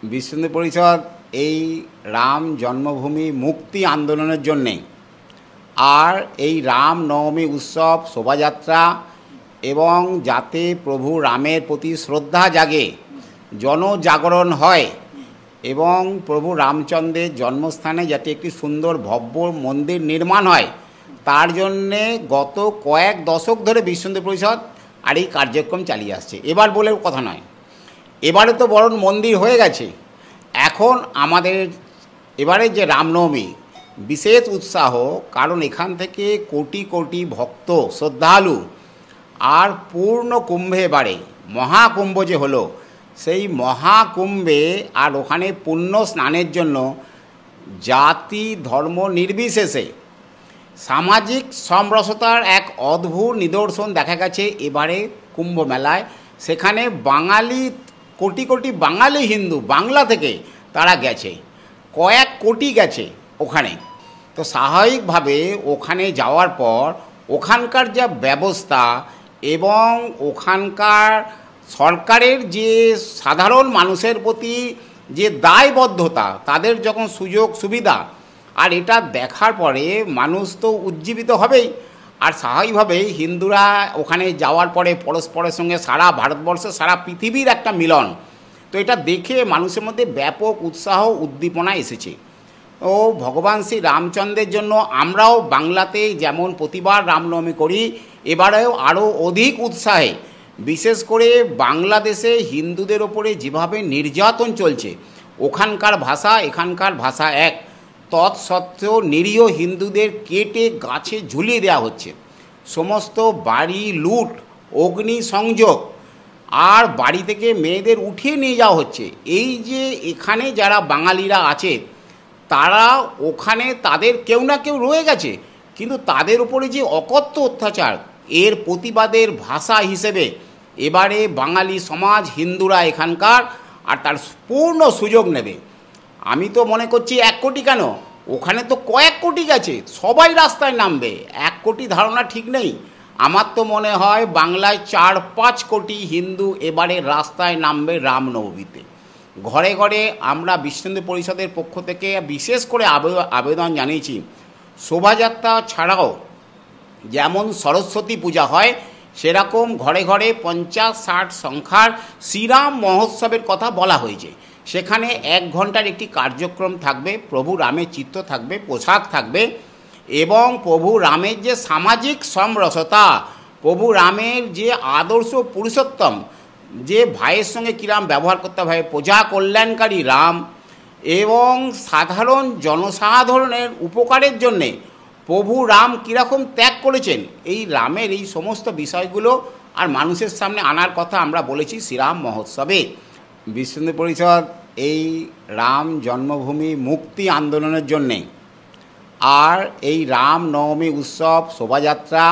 বিশ্ব হিন্দু পরিষদ এই রাম জন্মভূমি মুক্তি আন্দোলনের জন্যে আর এই রাম নবমী উৎসব শোভাযাত্রা এবং যাতে প্রভু রামের প্রতি শ্রদ্ধা জাগে, জনজাগরণ হয় এবং প্রভু রামচন্দ্রের জন্মস্থানে যাতে একটি সুন্দর ভব্য মন্দির নির্মাণ হয়, তার জন্যে গত কয়েক দশক ধরে বিশ্ব হিন্দু পরিষদ আর এই কার্যক্রম চালিয়ে আসছে। এবার বলে কথা নয়, এবারে তো বরং মন্দির হয়ে গেছে। এখন আমাদের এবারে যে রামনবমী বিশেষ উৎসাহ, কারণ এখান থেকে কোটি কোটি ভক্ত শ্রদ্ধালু আর পূর্ণ কুম্ভে এবারে মহাকুম্ভ যে হলো, সেই মহাকুম্ভে আর ওখানে পুণ্য স্নানের জন্য জাতি ধর্ম নির্বিশেষে সামাজিক সমরসতার এক অদ্ভুত নিদর্শন দেখা গেছে এবারে কুম্ভ মেলায়। সেখানে বাঙালি কোটি কোটি বাঙালি হিন্দু বাংলা থেকে তারা গেছে, কয়েক কোটি গেছে ওখানে। তো স্বাভাবিকভাবে ওখানে যাওয়ার পর ওখানকার যা ব্যবস্থা এবং ওখানকার সরকারের যে সাধারণ মানুষের প্রতি যে দায়বদ্ধতা, তাদের যখন সুযোগ সুবিধা, আর এটা দেখার পরে মানুষ তো উজ্জীবিত হবেই। আর স্বাভাবিকভাবেই হিন্দুরা ওখানে যাওয়ার পরে পরস্পরের সঙ্গে সারা ভারতবর্ষে সারা পৃথিবীর একটা মিলন, তো এটা দেখে মানুষের মধ্যে ব্যাপক উৎসাহ উদ্দীপনা এসেছে। ও ভগবান শ্রী রামচন্দ্রের জন্য আমরাও বাংলাতে যেমন প্রতিবার রামনবমী করি, এবারেও আরও অধিক উৎসাহে, বিশেষ করে বাংলাদেশে হিন্দুদের ওপরে যেভাবে নির্যাতন চলছে, ওখানকার ভাষা এখানকার ভাষা এক, তৎসত্ত্বেও নিরীহ হিন্দুদের কেটে গাছে ঝুলিয়ে দেওয়া হচ্ছে, সমস্ত বাড়ি লুট, অগ্নি সংযোগ, আর বাড়ি থেকে মেয়েদের উঠিয়ে নিয়ে যাওয়া হচ্ছে। এই যে এখানে যারা বাঙালিরা আছে তারা ওখানে তাদের কেউ না কেউ রয়ে গেছে, কিন্তু তাদের উপরে যে অকথ্য অত্যাচার, এর প্রতিবাদের ভাষা হিসেবে এবারে বাঙালি সমাজ হিন্দুরা এখানকার আর তার পূর্ণ সুযোগ নেবে। আমি তো মনে করছি 1 কোটি কেন, ওখানে তো কয়েক কোটি গেছে, সবাই রাস্তায় নামবে। 1 কোটি ধারণা ঠিক নেই, আমার তো মনে হয় বাংলায় 4-5 কোটি হিন্দু এবারে রাস্তায় নামবে রামনবমীতে। ঘরে ঘরে আমরা বিশ্ব হিন্দু পরিষদের পক্ষ থেকে বিশেষ করে আবেদন জানিয়েছি, শোভাযাত্রা ছাড়াও যেমন সরস্বতী পূজা হয় সেরকম ঘরে ঘরে 50-60 সংখ্যার শ্রীরাম মহোৎসবের কথা বলা হয়েছে। সেখানে 1 ঘন্টার একটি কার্যক্রম থাকবে, প্রভু রামের চিত্র থাকবে, পোশাক থাকবে এবং প্রভু রামের যে সামাজিক সমরসতা, প্রভু রামের যে আদর্শ পুরুষোত্তম, যে ভাইয়ের সঙ্গে কীরাম ব্যবহার করতে হয়, প্রজা কল্যাণকারী রাম এবং সাধারণ জনসাধারণের উপকারের জন্যে প্রভু রাম কীরকম ত্যাগ করেছেন, এই রামের এই সমস্ত বিষয়গুলো আর মানুষের সামনে আনার কথা আমরা বলেছি শ্রীরাম মহোৎসবে। বিশ্ব হিন্দু পরিষদ এই রাম জন্মভূমি মুক্তি আন্দোলনের জন্যে আর এই রাম নবমী উৎসব শোভাযাত্রা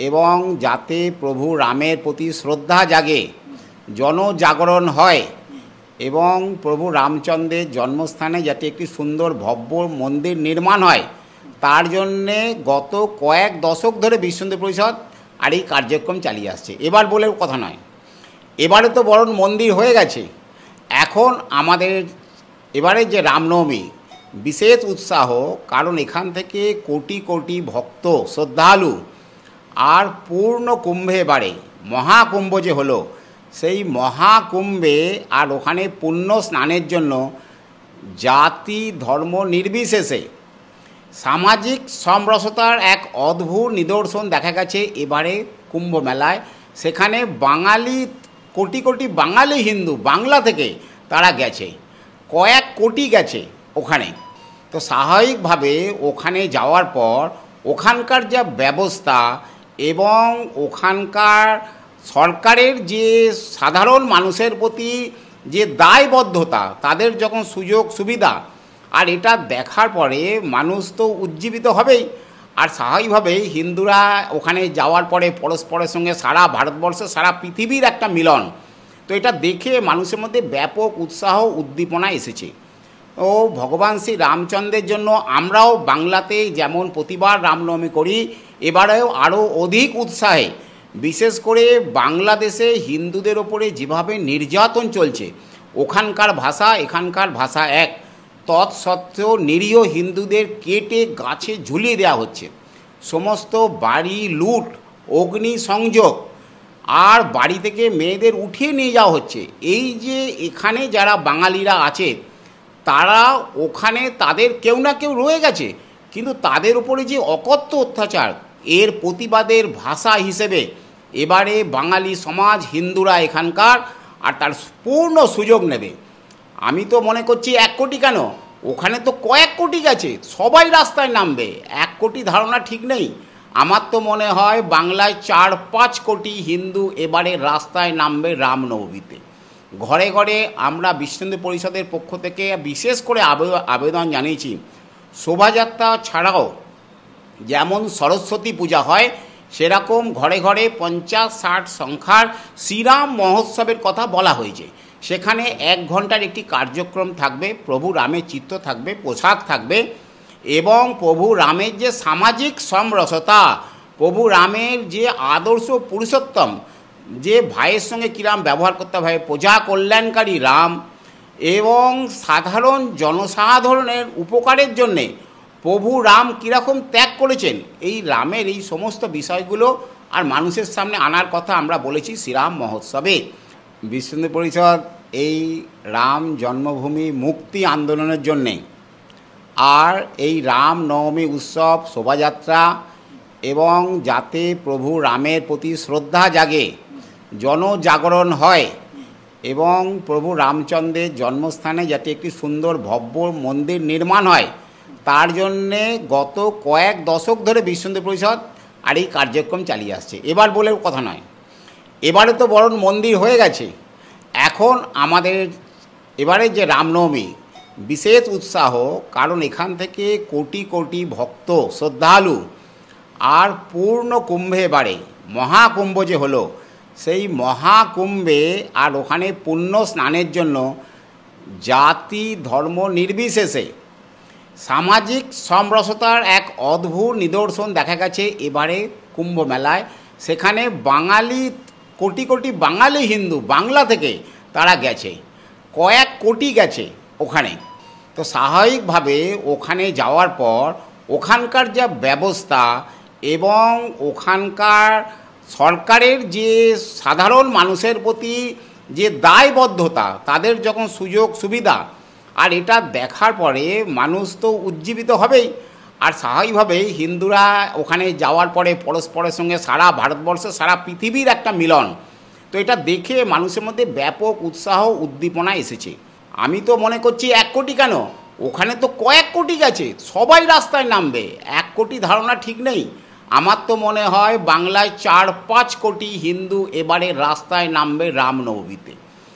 এবং যাতে প্রভু রামের প্রতি শ্রদ্ধা জাগে, জনজাগরণ হয় এবং প্রভু রামচন্দ্রের জন্মস্থানে যাতে একটি সুন্দর ভব্য মন্দির নির্মাণ হয়, তার জন্যে গত কয়েক দশক ধরে বিশ্ব হিন্দু পরিষদ আর এই কার্যক্রম চালিয়ে আসছে। এবার বলে কথা নয়, এবারে তো বরং মন্দির হয়ে গেছে। এখন আমাদের এবারে যে রামনবমী বিশেষ উৎসাহ, কারণ এখান থেকে কোটি কোটি ভক্ত শ্রদ্ধালু আর পূর্ণ কুম্ভে এবারে মহাকুম্ভ যে হলো, সেই মহাকুম্ভে আর ওখানে পুণ্য স্নানের জন্য জাতি ধর্ম নির্বিশেষে সামাজিক সমরসতার এক অদ্ভুত নিদর্শন দেখা গেছে এবারে কুম্ভ মেলায়। সেখানে বাঙালি কোটি কোটি বাঙালি হিন্দু বাংলা থেকে তারা গেছে, কয়েক কোটি গেছে ওখানে। তো স্বাভাবিকভাবে ওখানে যাওয়ার পর ওখানকার যা ব্যবস্থা এবং ওখানকার সরকারের যে সাধারণ মানুষের প্রতি যে দায়বদ্ধতা, তাদের যখন সুযোগ সুবিধা, আর এটা দেখার পরে মানুষ তো উজ্জীবিত হবেই। আর স্বাভাবিকভাবেই হিন্দুরা ওখানে যাওয়ার পরে পরস্পরের সঙ্গে সারা ভারতবর্ষে সারা পৃথিবীর একটা মিলন, তো এটা দেখে মানুষের মধ্যে ব্যাপক উৎসাহ উদ্দীপনা এসেছে। ও ভগবান শ্রী রামচন্দ্রের জন্য আমরাও বাংলাতে যেমন প্রতিবার রামনবমী করি, এবারেও আরও অধিক উৎসাহে, বিশেষ করে বাংলাদেশে হিন্দুদের ওপরে যেভাবে নির্যাতন চলছে, ওখানকার ভাষা এখানকার ভাষা এক, তৎসত্ত্বেও নিরীহ হিন্দুদের কেটে গাছে ঝুলিয়ে দেওয়া হচ্ছে, সমস্ত বাড়ি লুট, অগ্নিসংযোগ, আর বাড়ি থেকে মেয়েদের উঠিয়ে নিয়ে যাওয়া হচ্ছে। এই যে এখানে যারা বাঙালিরা আছে তারা ওখানে তাদের কেউ না কেউ রয়ে গেছে, কিন্তু তাদের উপরে যে অকথ্য অত্যাচার, এর প্রতিবাদের ভাষা হিসেবে এবারে বাঙালি সমাজ, হিন্দুরা এখানকার আর তার পূর্ণ সুযোগ নেবে। আমি তো মনে করছি 1 কোটি কেন, ওখানে তো কয়েক কোটি গেছে, সবাই রাস্তায় নামবে। 1 কোটি ধারণা ঠিক নেই, আমার তো মনে হয় বাংলায় 4-5 কোটি হিন্দু এবারে রাস্তায় নামবে রামনবমীতে। ঘরে ঘরে আমরা বিশ্ব হিন্দু পরিষদের পক্ষ থেকে বিশেষ করে আবেদন জানিয়েছি, শোভাযাত্রা ছাড়াও যেমন সরস্বতী পূজা হয় সেরকম ঘরে ঘরে 50-60 সংখ্যার শ্রীরাম মহোৎসবের কথা বলা হয়েছে। সেখানে 1 ঘন্টার একটি কার্যক্রম থাকবে, প্রভু রামের চিত্র থাকবে, পোশাক থাকবে, এবং প্রভু রামের যে সামাজিক সমরসতা, প্রভু রামের যে আদর্শ পুরুষোত্তম, যে ভাইয়ের সঙ্গে কীরাম ব্যবহার করতে হয়, প্রজা কল্যাণকারী রাম, এবং সাধারণ জনসাধারণের উপকারের জন্যে প্রভু রাম কীরকম ত্যাগ করেছেন, এই রামের এই সমস্ত বিষয়গুলো আর মানুষের সামনে আনার কথা আমরা বলেছি শ্রীরাম মহোৎসবে। বিশ্ব হিন্দু পরিষদ এই রাম জন্মভূমি মুক্তি আন্দোলনের জন্যে আর এই রাম নবমী উৎসব শোভাযাত্রা, এবং যাতে প্রভু রামের প্রতি শ্রদ্ধা জাগে, জনজাগরণ হয়, এবং প্রভু রামচন্দ্রের জন্মস্থানে যাতে একটি সুন্দর ভব্য মন্দির নির্মাণ হয়, তার জন্যে গত কয়েক দশক ধরে বিশ্ব হিন্দু পরিষদ আর এই কার্যক্রম চালিয়ে আসছে। এবার বলে কথা নয়, এবারে তো বরং মন্দির হয়ে গেছে। এখন আমাদের এবারে যে রামনবমী বিশেষ উৎসাহ, কারণ এখান থেকে কোটি কোটি ভক্ত শ্রদ্ধালু আর পূর্ণ কুম্ভে, এবারে মহাকুম্ভ যে হলো, সেই মহাকুম্ভে আর ওখানে পুণ্য স্নানের জন্য জাতি ধর্ম নির্বিশেষে সামাজিক সমরসতার এক অদ্ভুত নিদর্শন দেখা গেছে এবারে কুম্ভ মেলায়। সেখানে বাঙালি, কোটি কোটি বাঙালি হিন্দু বাংলা থেকে তারা গেছে, কয়েক কোটি গেছে ওখানে। তো স্বাভাবিকভাবে ওখানে যাওয়ার পর ওখানকার যা ব্যবস্থা এবং ওখানকার সরকারের যে সাধারণ মানুষের প্রতি যে দায়বদ্ধতা, তাদের যখন সুযোগ সুবিধা, আর এটা দেখার পরে মানুষ তো উজ্জীবিত হবেই। আর স্বাভাবিকভাবেই হিন্দুরা ওখানে যাওয়ার পরে পরস্পরের সঙ্গে সারা ভারতবর্ষে, সারা পৃথিবীর একটা মিলন, তো এটা দেখে মানুষের মধ্যে ব্যাপক উৎসাহ উদ্দীপনা এসেছে। আমি তো মনে করছি 1 কোটি কেন, ওখানে তো কয়েক কোটি গেছে, সবাই রাস্তায় নামবে। 1 কোটি ধারণা ঠিক নেই, আমার তো মনে হয় বাংলায় 4-5 কোটি হিন্দু এবারে রাস্তায় নামবে রামনবমীতে।